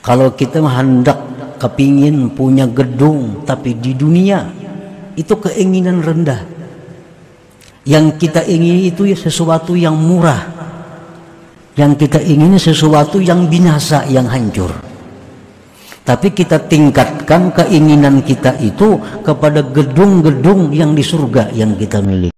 Kalau kita hendak kepingin punya gedung, tapi di dunia itu keinginan rendah. Yang kita ingini itu ya sesuatu yang murah. Yang kita ingini sesuatu yang binasa, yang hancur. Tapi kita tingkatkan keinginan kita itu kepada gedung-gedung yang di surga yang kita miliki.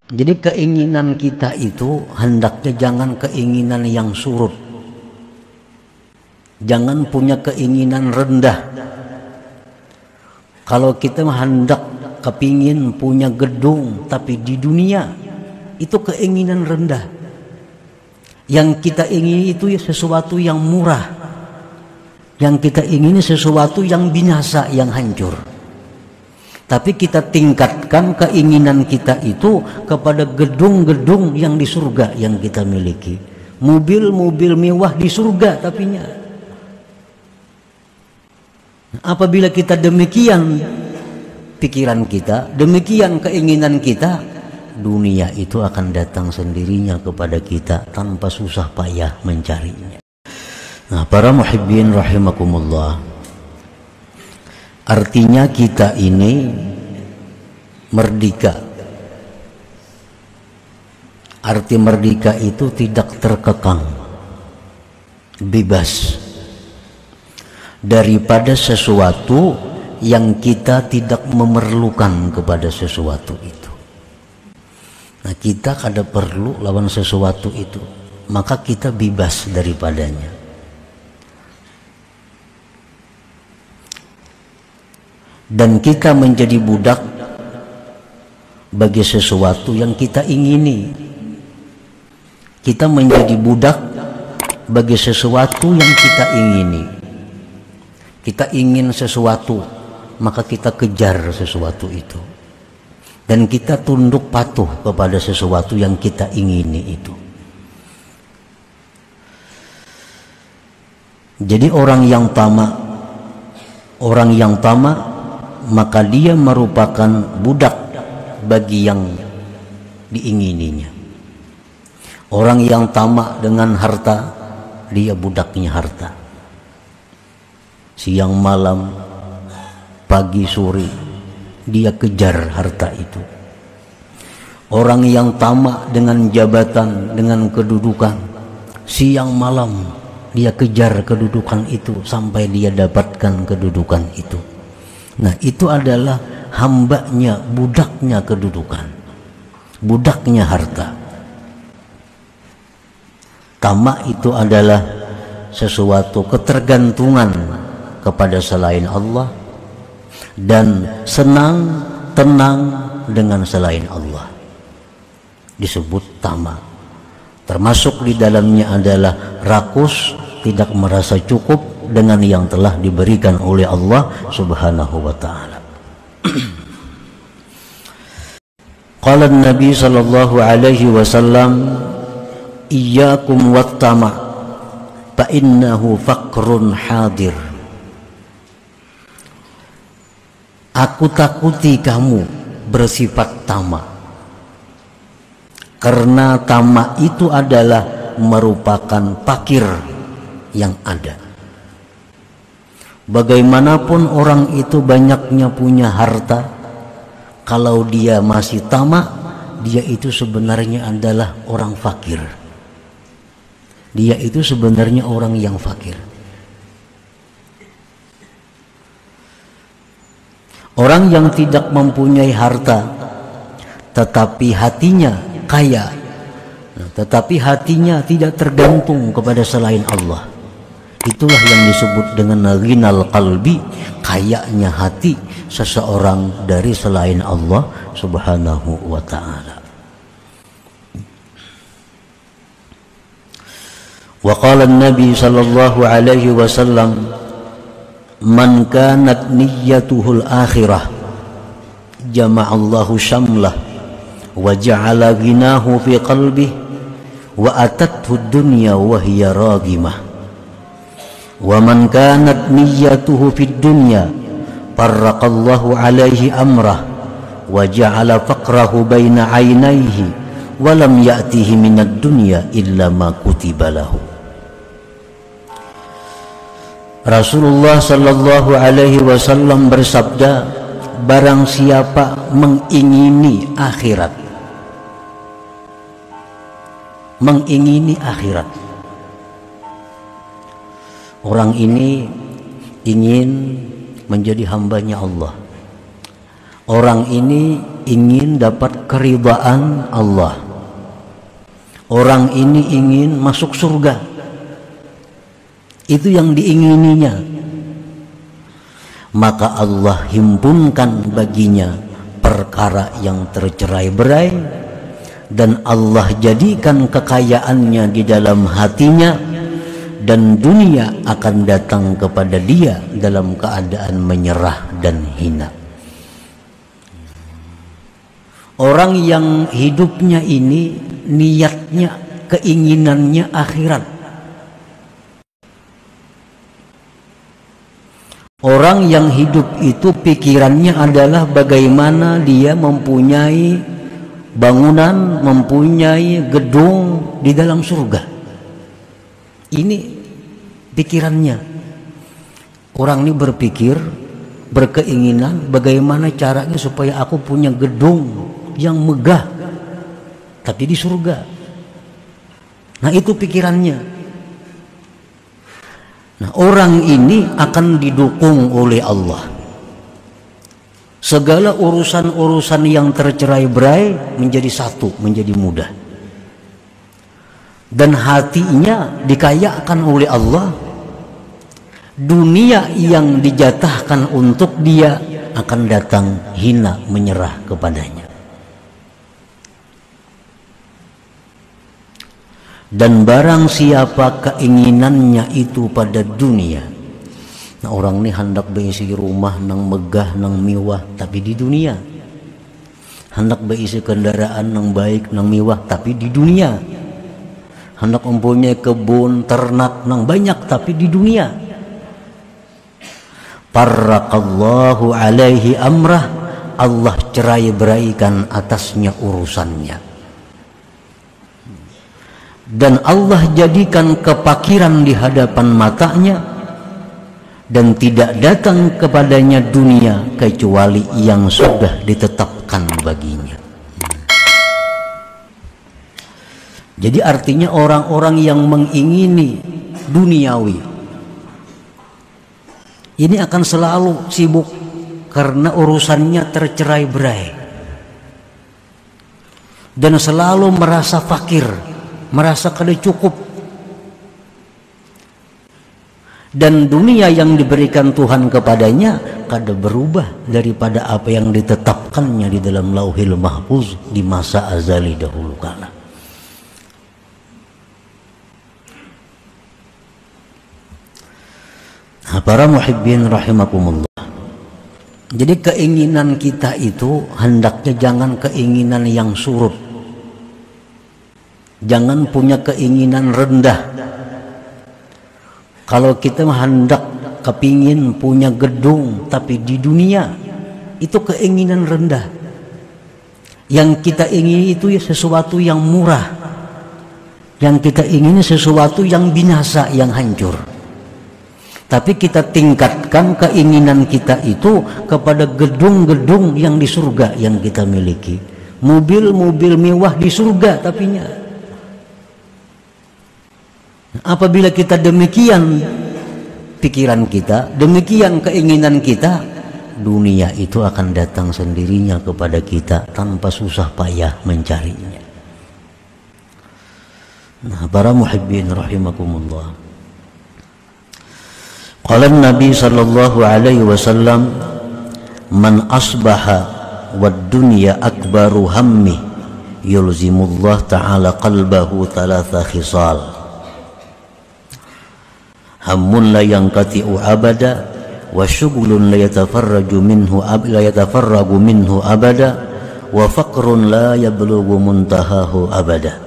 Jadi keinginan kita itu hendaknya jangan keinginan yang surut. Jangan punya keinginan rendah. Kalau kita hendak kepingin punya gedung, tapi di dunia itu keinginan rendah. Yang kita ingini itu ya sesuatu yang murah. Yang kita ingini sesuatu yang binasa, yang hancur. Tapi kita tingkatkan keinginan kita itu kepada gedung-gedung yang di surga yang kita miliki. Mobil-mobil mewah di surga tapinya. Apabila kita demikian pikiran kita, demikian keinginan kita, dunia itu akan datang sendirinya kepada kita tanpa susah payah mencarinya. Nah, para muhibbin rahimakumullah, artinya kita ini merdeka. Arti merdeka itu tidak terkekang, bebas daripada sesuatu yang kita tidak memerlukan kepada sesuatu itu. Nah, kita kada perlu lawan sesuatu itu, maka kita bebas daripadanya. Dan kita menjadi budak bagi sesuatu yang kita ingini. Kita menjadi budak bagi sesuatu yang kita ingini. Kita ingin sesuatu, maka kita kejar sesuatu itu. Dan kita tunduk patuh kepada sesuatu yang kita ingini itu. Jadi orang yang tamak, maka dia merupakan budak bagi yang diingininya. Orang yang tamak dengan harta, dia budaknya harta. Siang malam, pagi sore, dia kejar harta itu. Orang yang tamak dengan jabatan, dengan kedudukan, siang malam dia kejar kedudukan itu sampai dia dapatkan kedudukan itu. Nah, itu adalah hambanya, budaknya kedudukan, budaknya harta. Tamak itu adalah sesuatu ketergantungan kepada selain Allah dan senang, tenang dengan selain Allah. Disebut tamak. Termasuk di dalamnya adalah rakus, tidak merasa cukup dengan yang telah diberikan oleh Allah Subhanahu wa ta'ala. Qala Nabi sallallahu alaihi wasallam, iyyakum wat-tama' fa innahu faqrun hadir. Aku takuti kamu bersifat tamak, karena tamak itu adalah merupakan fakir yang ada. Bagaimanapun orang itu banyaknya punya harta, kalau dia masih tamak, dia itu sebenarnya adalah orang fakir. Dia itu sebenarnya orang yang fakir. Orang yang tidak mempunyai harta, tetapi hatinya kaya, tetapi hatinya tidak tergantung kepada selain Allah, itulah yang disebut dengan ghinal qalbi, kayanya hati seseorang dari selain Allah Subhanahu wa ta'ala. Wa qala an-nabi sallallahu alaihi wasallam, man kanat niyyatuhul akhirah jama'allahu syamlah wa ja'ala ghinahu fi qalbihi wa atathu dunya wa hiya ragimah. Wa man kanat niyyatuhu fid dunya farraqallahu alaihi amrah wa ja'ala faqrahu baina 'ainaihi wa lam ya'tihi minad dunya illa ma kutiba lahu. Rasulullah sallallahu alaihi wasallam bersabda, barang siapa mengingini akhirat, orang ini ingin menjadi hambanya Allah, orang ini ingin dapat keridhaan Allah, orang ini ingin masuk surga. Itu yang diingininya. Maka Allah himpunkan baginya perkara yang tercerai-berai, dan Allah jadikan kekayaannya di dalam hatinya, dan dunia akan datang kepada dia dalam keadaan menyerah dan hina. Orang yang hidupnya ini niatnya, keinginannya akhirat. Orang yang hidup itu pikirannya adalah bagaimana dia mempunyai bangunan, mempunyai gedung di dalam surga. Ini pikirannya. Orang ini berpikir, berkeinginan bagaimana caranya supaya aku punya gedung yang megah tapi di surga. Nah, itu pikirannya. Nah, orang ini akan didukung oleh Allah. Segala urusan-urusan yang tercerai-berai menjadi satu, menjadi mudah. Dan hatinya dikayakan oleh Allah. Dunia yang dijatahkan untuk dia akan datang hina menyerah kepadanya. Dan barang siapa keinginannya itu pada dunia, nah orang ini hendak berisi rumah nang megah nang mewah tapi di dunia, hendak berisi kendaraan nang baik nang mewah tapi di dunia, hendak mempunyai kebun ternak nang banyak tapi di dunia, farraqallahu alaihi amrah, Allah cerai-beraikan atasnya urusannya. Dan Allah jadikan kepakiran di hadapan matanya, dan tidak datang kepadanya dunia kecuali yang sudah ditetapkan baginya. Jadi artinya orang-orang yang mengingini duniawi ini akan selalu sibuk karena urusannya tercerai-berai, dan selalu merasa fakir, merasa kada cukup. Dan dunia yang diberikan Tuhan kepadanya kada berubah daripada apa yang ditetapkannya di dalam Lauhil Mahfuz di masa azali dahulu kala. Nah, para muhibbin rahimakumullah, jadi keinginan kita itu hendaknya jangan keinginan yang surut. Jangan punya keinginan rendah. Kalau kita hendak kepingin punya gedung tapi di dunia, itu keinginan rendah. Yang kita ingin itu ya sesuatu yang murah. Yang kita ingin sesuatu yang binasa, yang hancur. Tapi kita tingkatkan keinginan kita itu kepada gedung-gedung yang di surga yang kita miliki. Mobil-mobil mewah di surga tapinya. Apabila kita demikian pikiran kita, demikian keinginan kita, dunia itu akan datang sendirinya kepada kita tanpa susah payah mencarinya. Nah, para muhibbin rahimakumullah, qala Nabi sallallahu alaihi wasallam, man asbaha wad dunya akbaru hammi yulzimullah ta'ala qalbahu thalatha khisal. Hammun la yanqati'u abada, wa syughlun la yatafarraju minhu abada, wa faqrun la yablughu muntahahu abada.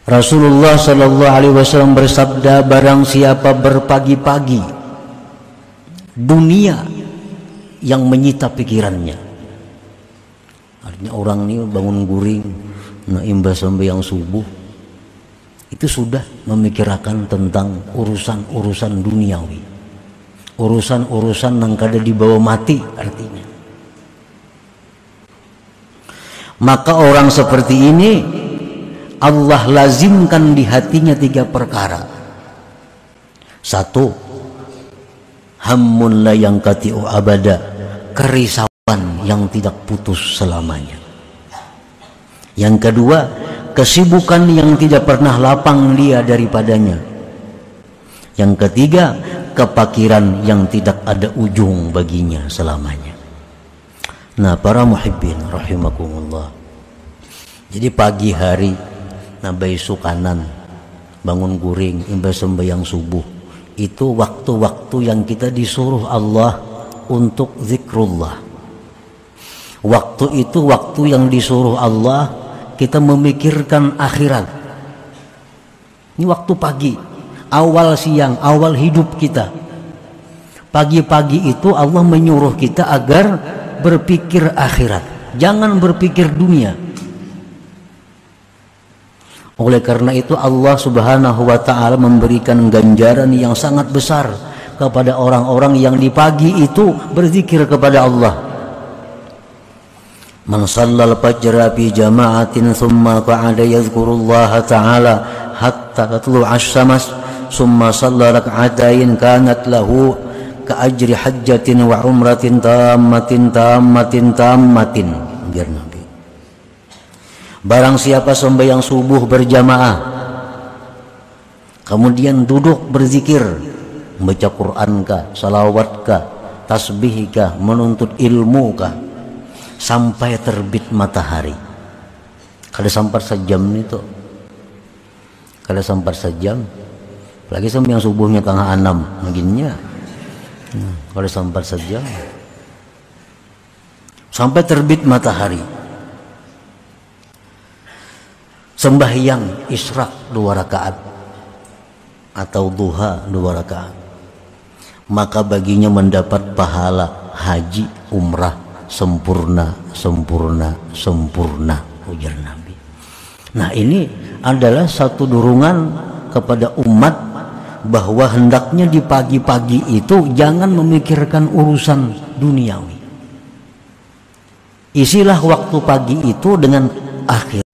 Rasulullah Shallallahu Alaihi Wasallam bersabda, barang siapa berpagi-pagi dunia yang menyita pikirannya. Artinya orang ini bangun guring, nah imbas sembahyang subuh, itu sudah memikirkan tentang urusan-urusan duniawi, urusan-urusan yang kada dibawa mati artinya. Maka orang seperti ini Allah lazimkan di hatinya 3 perkara. 1, hammun la yanqati'u abada, kerisauan yang tidak putus selamanya. Yang kedua, kesibukan yang tidak pernah lapang dia daripadanya. Yang ketiga, kepakiran yang tidak ada ujung baginya selamanya. Nah, para muhibbin rahimakumullah, jadi pagi hari nabai sukanan, bangun guring, imbas sembahyang subuh, itu waktu-waktu yang kita disuruh Allah untuk zikrullah. Waktu itu waktu yang disuruh Allah kita memikirkan akhirat. Ini waktu pagi, awal siang, awal hidup kita. Pagi-pagi itu Allah menyuruh kita agar berpikir akhirat, jangan berpikir dunia. Oleh karena itu Allah Subhanahu wa ta'ala memberikan ganjaran yang sangat besar kepada orang-orang yang di pagi itu berzikir kepada Allah. Man shallal fajra fi jama'atin thumma qa'ada yadhkurullaha ta'ala hatta tatlu'ash syams thumma shalla rak'atain kanat lahu ka ajri hajjatin wa umratin tammatin. Biar Nabi. Barang siapa sembahyang subuh berjamaah, kemudian duduk berzikir, membaca Quran kah, salawat kah, tasbih kah, menuntut ilmu kah, sampai terbit matahari. Kada sampai sejam itu, kada sampai sejam, lagi sembahyang subuhnya tengah 6 begininya, kada sampai sejam, sampai terbit matahari. Sembahyang isyraq 2 rakaat atau duha 2 rakaat, maka baginya mendapat pahala haji umrah sempurna ujar Nabi. Nah, ini adalah satu dorongan kepada umat bahwa hendaknya di pagi-pagi itu jangan memikirkan urusan duniawi. Isilah waktu pagi itu dengan akhir.